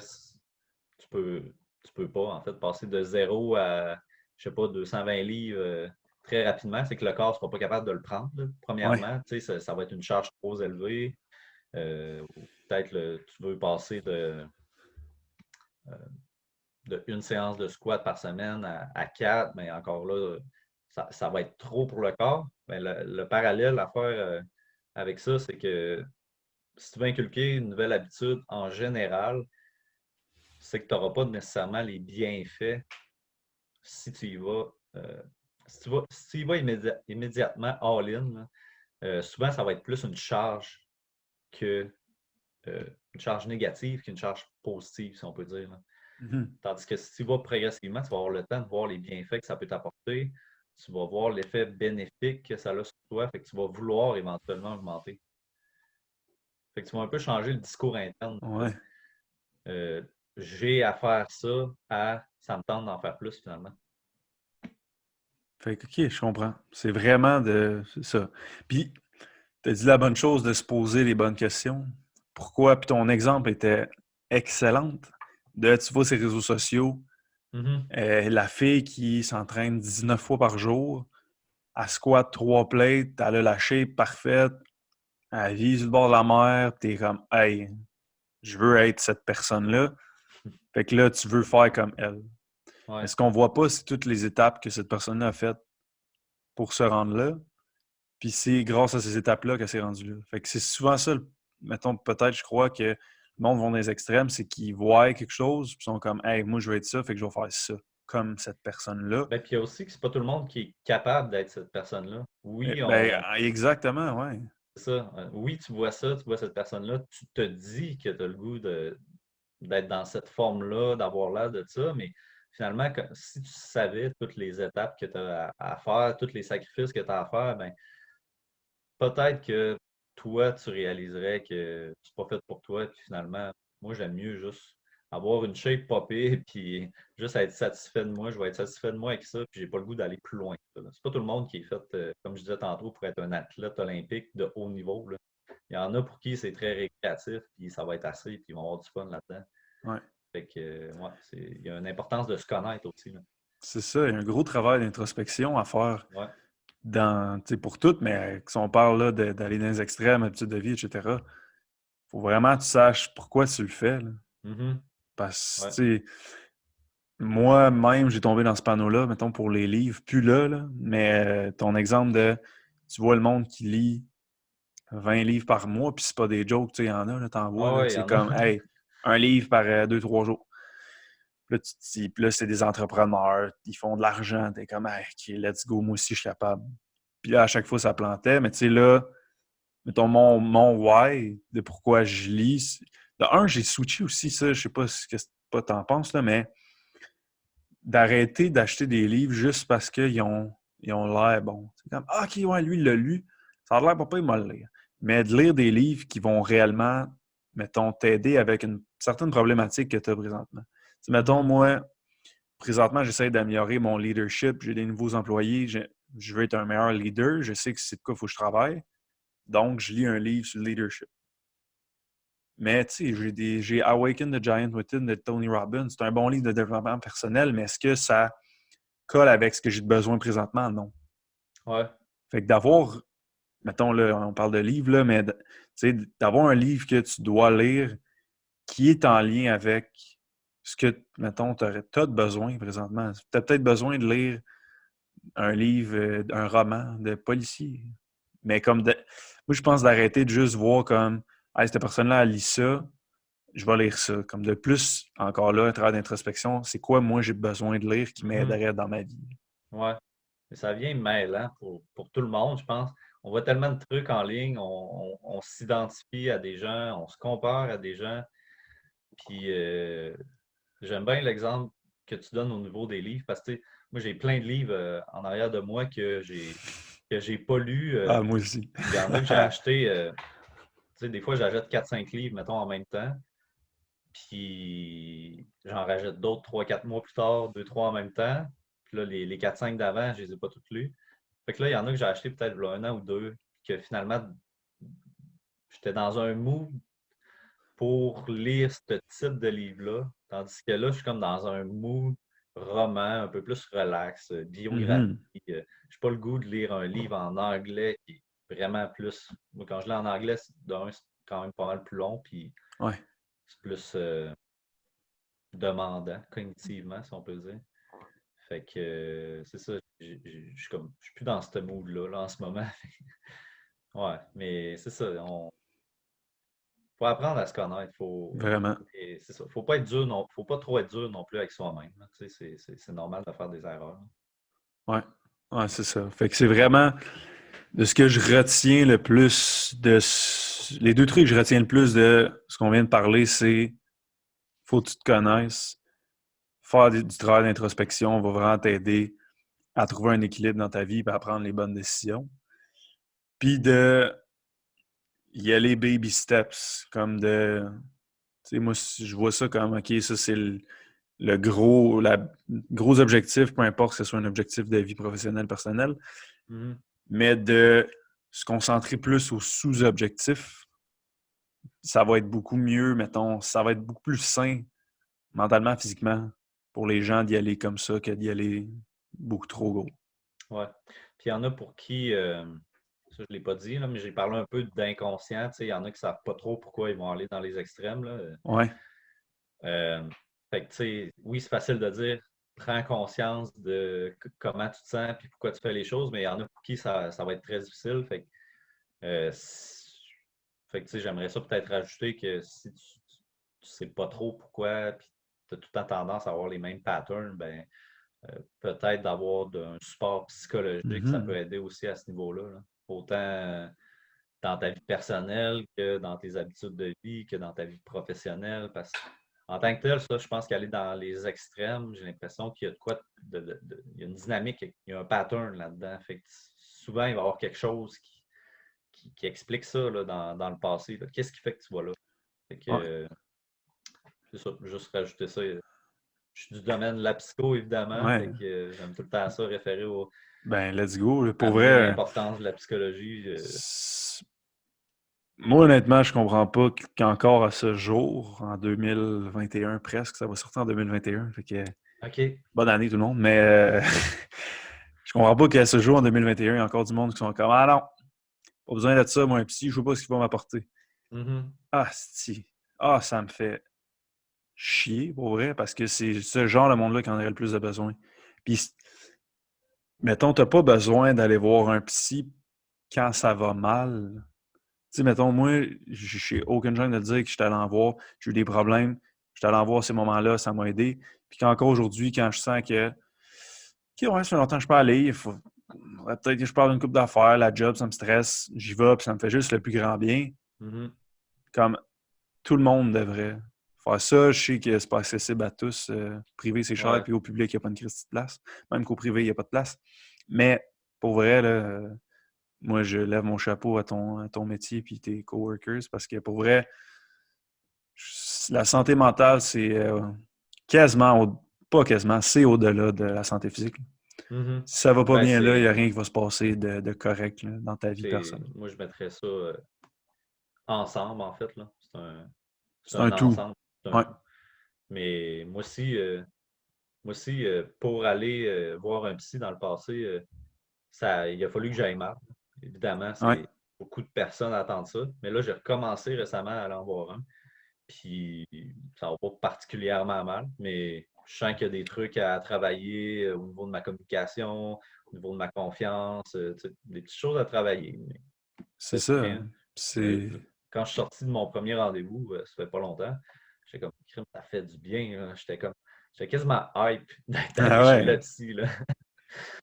tu peux, tu peux pas, en fait, passer de 0 à, je sais pas, 220 livres très rapidement, c'est que le corps ne sera pas capable de le prendre, là. Ouais. Premièrement, tu sais, ça va être une charge trop élevée. Ou peut-être tu veux passer de une séance de squat par semaine à 4, mais encore là, ça va être trop pour le corps. Mais le parallèle à faire avec ça, c'est que si tu veux inculquer une nouvelle habitude en général, c'est que tu n'auras pas nécessairement les bienfaits si tu y vas, si tu y vas immédiatement all-in. Là, souvent, ça va être plus une charge que une charge négative qu'une charge positive, si on peut dire, là. Mhm. Tandis que si tu vas progressivement, tu vas avoir le temps de voir les bienfaits que ça peut t'apporter. Tu vas voir l'effet bénéfique que ça a sur toi. Fait que tu vas vouloir éventuellement augmenter. Fait que tu vas un peu changer le discours interne de Ouais. euh, j'ai à faire ça à ça me tente d'en faire plus finalement. Fait que, OK, je comprends. C'est vraiment de. C'est ça. Puis, Tu as dit la bonne chose de se poser les bonnes questions. Pourquoi? Puis ton exemple était excellent. Tu vois ces réseaux sociaux, Mhm. la fille qui s'entraîne 19 fois par jour, elle squatte 3 plates, elle a la shape parfaite, elle vise le bord de la mer, t'es comme « Hey, je veux être cette personne-là. » Fait que là, tu veux faire comme elle. Mais Ouais. ce qu'on voit pas, c'est toutes les étapes que cette personne-là a faites pour se rendre là. Puis c'est grâce à ces étapes-là qu'elle s'est rendue là. Fait que c'est souvent ça, mettons, peut-être, je crois que le monde va dans les extrêmes, c'est qu'ils voient quelque chose, puis ils sont comme, hey, moi, je veux être ça, fait que je vais faire ça, comme cette personne-là. Ben, puis il y a aussi que c'est pas tout le monde qui est capable d'être cette personne-là. Oui, Ben, exactement, ouais. c'est ça. Oui, tu vois cette personne-là, tu te dis que tu as le goût d'être dans cette forme-là, d'avoir l'air de ça, mais finalement, si tu savais toutes les étapes que tu as à faire, tous les sacrifices que tu as à faire, ben, peut-être que toi, tu réaliserais que c'est pas fait pour toi, puis finalement, moi, j'aime mieux juste avoir une shape popée, puis juste être satisfait de moi. Je vais être satisfait de moi avec ça, puis j'ai pas le goût d'aller plus loin que ça, là. C'est pas tout le monde qui est fait, comme je disais tantôt, pour être un athlète olympique de haut niveau, là. Il y en a pour qui c'est très récréatif, puis ça va être assez, puis ils vont avoir du fun là-dedans. Ouais. Fait que, ouais, il y a une importance de se connaître aussi, là. C'est ça, il y a un gros travail d'introspection à faire Ouais. pour toutes, mais si on parle là, d'aller dans les extrêmes, habitudes de vie, etc., faut vraiment que tu saches pourquoi tu le fais, là. Mhm. Parce Ouais. que, tu sais, moi-même, j'ai tombé dans ce panneau-là, mettons, pour les livres, plus là, mais ton exemple de, tu vois le monde qui lit 20 livres par mois, puis c'est pas des jokes, tu sais, il y en a, là, t'en vois, Ah là, que ouais, il y c'est en a. comme, hey, un livre par 2, 3 jours. Puis là, puis là, c'est des entrepreneurs, ils font de l'argent, t'es comme, hey, OK, let's go, moi aussi, je suis capable. Puis là, à chaque fois, ça plantait, mais tu sais, là, mettons, mon why de pourquoi je lis, de un, j'ai switché aussi ça, je sais pas ce que t'en penses, là, mais d'arrêter d'acheter des livres juste parce qu'ils ont l'air bons. C'est comme, ah, OK, ouais, lui, il l'a lu. Ça a l'air pas, il m'a le lire. Mais de lire des livres qui vont réellement, mettons, t'aider avec une certaine problématique que tu as présentement. T'sais, mettons, Mhm. moi, présentement, j'essaie d'améliorer mon leadership. J'ai des nouveaux employés. Je veux être un meilleur leader. Je sais que c'est de quoi il faut que je travaille. Donc, je lis un livre sur le leadership. Mais tu sais, j'ai Awaken the Giant Within de Tony Robbins. C'est un bon livre de développement personnel, mais est-ce que ça colle avec ce que j'ai besoin présentement? Non. Ouais. Fait que d'avoir, mettons, là, on parle de livres, là, mais d'avoir un livre que tu dois lire qui est en lien avec ce que, mettons, tu as de besoin présentement. Tu as peut-être besoin de lire un livre, un roman de policier. Mais moi, je pense d'arrêter de juste voir comme, hey, cette personne-là, elle lit ça, je vais lire ça. Comme de plus, encore là, un travail d'introspection, c'est quoi moi j'ai besoin de lire qui Mhm. m'aiderait dans ma vie. Ouais. Mais ça vient mêlant pour tout le monde, je pense. On voit tellement de trucs en ligne, on s'identifie à des gens, on se compare à des gens. Puis j'aime bien l'exemple que tu donnes au niveau des livres parce que tu sais, moi j'ai plein de livres en arrière de moi que j'ai pas lus. Ah, moi aussi. Il y en a que j'ai acheté. Tu sais, des fois j'achète 4 5 livres, mettons, en même temps. Puis j'en rajoute d'autres 3 4 mois plus tard, 2 3 en même temps. Puis là, les 4 5 d'avant, je les ai pas toutes lues. Fait que là, il y en a que j'ai acheté peut-être il y a 1 an ou 2, que finalement, j'étais dans un mood pour lire ce type de livre-là. Tandis que là, je suis comme dans un mood roman, un peu plus relax, biographie. Mhm. Je n'ai pas le goût de lire un livre en anglais qui est vraiment plus. Moi, quand je lis en anglais, c'est quand même pas mal plus long, puis Ouais, c'est plus demandant cognitivement, si on peut dire. Fait que c'est ça, je suis plus dans ce mood-là là, en ce moment. Ouais, mais c'est ça. Faut apprendre à se connaître. vraiment. Et c'est ça. Faut pas être dur non, faut pas trop être dur non plus avec soi-même, là. Tu sais, c'est normal de faire des erreurs. Ouais. Ouais, c'est ça. Fait que c'est vraiment de ce que je retiens le plus les deux trucs que je retiens le plus de ce qu'on vient de parler, c'est faut que tu te connaisses. Faire du travail d'introspection va vraiment t'aider à trouver un équilibre dans ta vie et à prendre les bonnes décisions. Puis de y aller baby steps, comme de. Tu sais, moi, je vois ça comme, OK, ça, c'est le gros objectif, peu importe que ce soit un objectif de vie professionnelle, personnelle, Mhm. mais de se concentrer plus aux sous-objectifs, ça va être beaucoup mieux, mettons, ça va être beaucoup plus sain mentalement, physiquement, pour les gens d'y aller comme ça que d'y aller beaucoup trop gros. Ouais. Puis il y en a pour qui, ça je ne l'ai pas dit, là, mais j'ai parlé un peu d'inconscient. Il y en a qui ne savent pas trop pourquoi ils vont aller dans les extrêmes. Là. Ouais. Fait que, tu sais, oui, c'est facile de dire, prends conscience de comment tu te sens puis pourquoi tu fais les choses, mais il y en a pour qui ça va être très difficile. Fait que, tu sais, j'aimerais ça peut-être rajouter que si tu ne sais pas trop pourquoi, puis tu as tout le temps tendance à avoir les mêmes patterns, ben peut-être d'avoir un support psychologique, ça peut Mhm. aider aussi à ce niveau-là. Là. Autant dans ta vie personnelle que dans tes habitudes de vie, que dans ta vie professionnelle. Parce qu'en tant que tel, ça, je pense qu'aller dans les extrêmes, j'ai l'impression qu'il y a de quoi il y a une dynamique, il y a un pattern là-dedans. Fait que souvent, il va y avoir quelque chose qui explique ça là, dans le passé. Qu'est-ce qui fait que tu vas là? Fait que, Ouais. c'est ça, juste rajouter ça. Je suis du domaine de la psycho, évidemment. Ouais. Fait que j'aime tout le temps ça, référer Ben, let's go. Là. Pour amener vrai, l'importance de la psychologie. moi, honnêtement, je comprends pas qu'encore à ce jour, en 2021 presque, ça va sortir en 2021. Fait que OK. bonne année tout le monde, mais je comprends pas qu'à ce jour, en 2021, il y a encore du monde qui sont comme ah non, pas besoin de ça, moi, un psy, je sais pas ce qu'il va m'apporter. Mhm. Ah, si. Ah, ça me fait chier, pour vrai, parce que c'est ce genre de monde-là qui en aurait le plus de besoin. Puis, mettons, t'as pas besoin d'aller voir un psy quand ça va mal. Tu sais, mettons, moi, j'ai aucune gêne de dire que je suis allé en voir, j'ai eu des problèmes, je suis allé en voir ces moments-là, ça m'a aidé. Puis qu'encore aujourd'hui, quand je sens que, OK, ouais, ça fait longtemps que je peux aller, il faut peut-être que je parle d'une couple d'affaires, la job, ça me stresse, j'y vais, puis ça me fait juste le plus grand bien. Mhm. Comme tout le monde devrait faire ça. Je sais que c'est pas accessible à tous. Privé, c'est cher, Ouais. puis au public, il n'y a pas une crise de place. Même qu'au privé, il n'y a pas de place. Mais pour vrai, là, moi, je lève mon chapeau à ton métier et tes coworkers parce que pour vrai, la santé mentale, c'est quasiment, pas quasiment, c'est au-delà de la santé physique. Mhm. Si ça va pas Ben, bien là, il n'y a rien qui va se passer de correct là, dans ta vie c'est, personnelle. moi, je mettrais ça ensemble, en fait. Là. C'est C'est un un tout. ensemble, c'est un Ouais. tout. Mais moi aussi pour aller voir un psy dans le passé, il a fallu que j'aille mal. Évidemment, Ouais. c'est beaucoup de personnes attendent ça. Mais là, j'ai recommencé récemment à aller en voir un. Puis ça va pas particulièrement mal, mais je sens qu'il y a des trucs à travailler au niveau de ma communication, au niveau de ma confiance, tu sais, des petites choses à travailler. Mais C'est c'est ça. rien. Mais C'est. quand je suis sorti de mon premier rendez-vous, ça fait pas longtemps, j'étais comme, crime, ça fait du bien. Là. J'étais quasiment hype d'être allé Ah chez ouais. le psy. Là.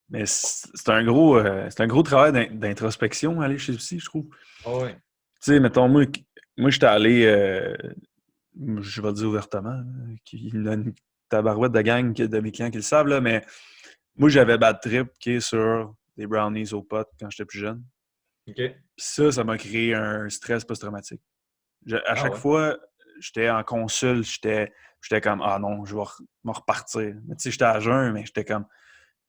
Mais c'est un gros travail d'introspection, aller chez le psy, je trouve. Ah ouais. Tu sais, mettons, moi j'étais allé, je vais le dire ouvertement, là, il y a une tabarouette de gang de mes clients qui le savent, là, mais moi j'avais bad trip sur des brownies aux potes quand j'étais plus jeune. OK. Puis ça m'a créé un stress post-traumatique. À Ah chaque ouais. fois, j'étais en consul, j'étais comme, ah non, je vais me repartir. Mais tu sais, j'étais à jeun, mais j'étais comme.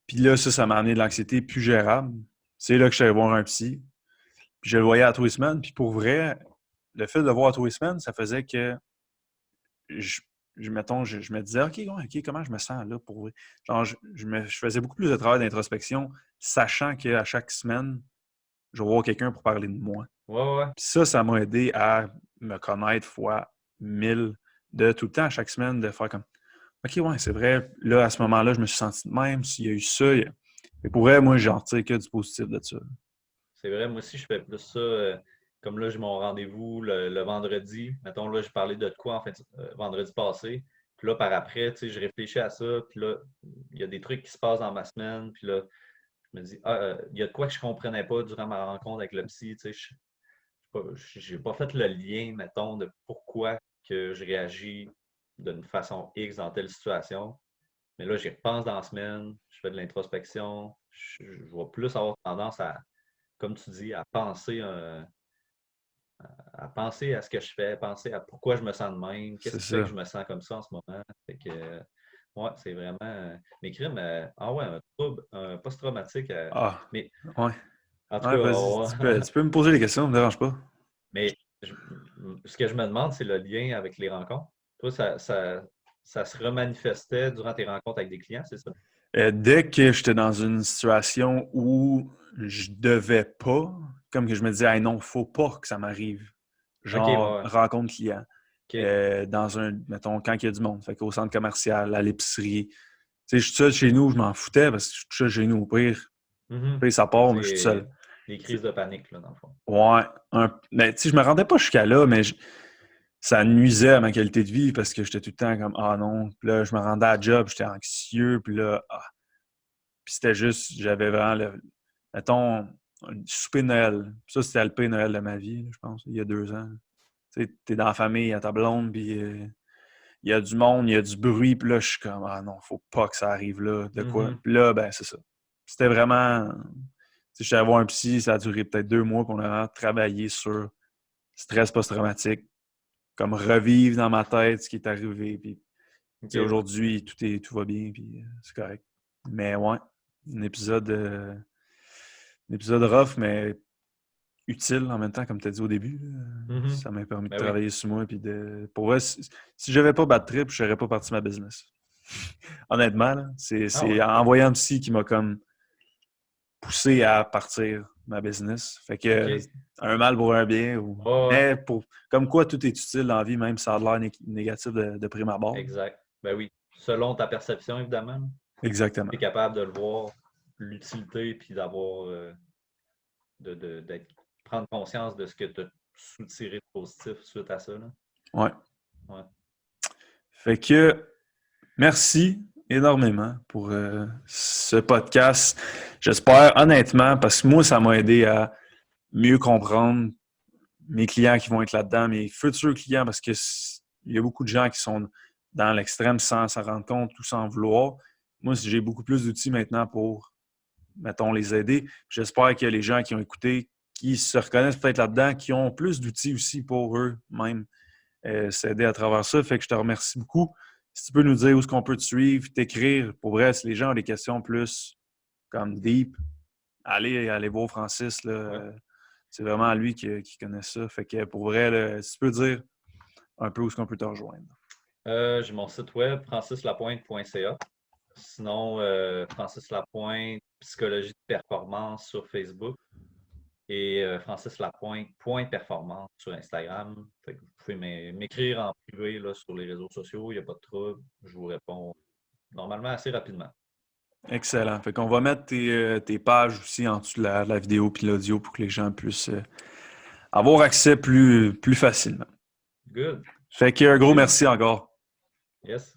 Puis là, ça m'a amené de l'anxiété plus gérable. C'est là que je suis allé voir un psy. Puis je le voyais à tous les semaines. Puis pour vrai, le fait de le voir à tous les semaines, ça faisait que je, mettons, je me disais, OK, ouais, OK, comment je me sens là pour vrai? Genre, je faisais beaucoup plus de travail d'introspection, sachant qu'à chaque semaine, je vais voir quelqu'un pour parler de moi. Ouais, ouais. Puis ça m'a aidé à me connaître fois 1000, de tout le temps, à chaque semaine, de faire comme, OK, ouais, c'est vrai. Là, à ce moment-là, je me suis senti de même. S'il y a eu ça, mais pour vrai, moi, j'en retire que du positif de ça. C'est vrai, moi aussi, je fais plus ça. Comme là, j'ai mon rendez-vous le vendredi. Mettons, là, je parlais de quoi en fait vendredi passé. Puis là, par après, tu sais, je réfléchis à ça. Puis là, il y a des trucs qui se passent dans ma semaine. Puis là, je me dis, il y a de quoi que je ne comprenais pas durant ma rencontre avec le psy. Tu sais, je n'ai pas fait le lien, mettons, de pourquoi que je réagis d'une façon X dans telle situation. Mais là, j'y repense dans la semaine, je fais de l'introspection, je vais plus avoir tendance à, comme tu dis, à penser à ce que je fais, penser à pourquoi je me sens de même, qu'est-ce C'est qui fait que ça. je me sens comme ça en ce moment. Fait que, ouais, c'est vraiment. Mes crimes, ah ouais, un trouble, un post-traumatique. Ah, Mais ouais. En tout Ouais, cas, vas-y, tu peux me poser des questions, ça me dérange pas. mais je- ce que je me demande, c'est le lien avec les rencontres. Toi, ça se remanifestait durant tes rencontres avec des clients, c'est ça? Dès que j'étais dans une situation où je devais pas, comme que je me disais, hey, non, faut pas que ça m'arrive. OK, ouais, Genre, ouais. rencontre client. OK. Dans mettons, quand il y a du monde. Fait qu'au centre commercial, à l'épicerie. Tu sais, je suis seul chez nous, je m'en foutais parce que je suis tout seul chez nous. Au Mhm. pire, ça Tu part, mais je suis tout sais, seul. les crises de panique, là, dans le fond. Ouais. Mais tu sais, je me rendais pas jusqu'à là, mais ça nuisait à ma qualité de vie parce que j'étais tout le temps comme, ah non. Puis là, je me rendais à la job, j'étais anxieux. Puis là, puis c'était juste, j'avais vraiment, mettons, un souper de Noël. Ça, c'était le Père Noël de ma vie, je pense, il y a 2 ans. Tu sais, t'es dans la famille, il y a ta blonde, puis il y a du monde, il y a du bruit, puis là, je suis comme, ah non, faut pas que ça arrive là, de quoi. Mhm. Puis là, ben, c'est ça. C'était vraiment, tu sais, j'étais allé voir un psy, ça a duré peut-être 2 mois, puis on a vraiment travaillé sur stress post-traumatique, comme revivre dans ma tête ce qui est arrivé, puis tu sais, OK. aujourd'hui, tout va bien, puis c'est correct. Mais ouais, un épisode, euh, un épisode rough, mais utile en même temps, comme tu as dit au début. Là. Mhm. Ça m'a permis de Ben oui. travailler sur moi. Puis pour vrai, si je n'avais pas Bad Trip, je n'aurais pas parti ma business. Honnêtement, là, Ah c'est ouais. en voyant psy qui m'a comme poussé à partir ma business. Fait que OK. un mal pour un bien. Ouais, ouais. Mais comme quoi tout est utile dans la vie, même si ça a l'air négatif de prime abord. Exact. Ben oui. Selon ta perception, évidemment. Tu Exactement. es capable de le voir, l'utilité, puis d'avoir, prendre conscience de ce que tu as soutiré de positif suite à ça, là. Ouais. Ouais. Fait que merci énormément pour ce podcast. J'espère honnêtement, parce que moi, ça m'a aidé à mieux comprendre mes clients qui vont être là-dedans, mes futurs clients, parce que il y a beaucoup de gens qui sont dans l'extrême sans s'en rendre compte ou sans vouloir. Moi, j'ai beaucoup plus d'outils maintenant pour, mettons, les aider. J'espère que les gens qui ont écouté, qui se reconnaissent peut-être là-dedans, qui ont plus d'outils aussi pour eux-mêmes s'aider à travers ça. Fait que je te remercie beaucoup. Si tu peux nous dire où est-ce qu'on peut te suivre, t'écrire, pour vrai, si les gens ont des questions plus comme deep, allez voir Francis. Là, Ouais. c'est vraiment lui qui connaît ça. Fait que pour vrai, là, si tu peux dire un peu où est-ce qu'on peut te rejoindre. J'ai mon site web, francislapointe.ca. Sinon, Francis Lapointe, psychologie de performance sur Facebook et Francis Lapointe, point performance sur Instagram. Fait que vous pouvez m'écrire en privé là, sur les réseaux sociaux, il n'y a pas de trouble. Je vous réponds normalement assez rapidement. Excellent. Fait qu'on va mettre tes pages aussi en dessous de la vidéo puis l'audio pour que les gens puissent avoir accès plus facilement. Good. Fait que un gros Merci. merci encore. Yes.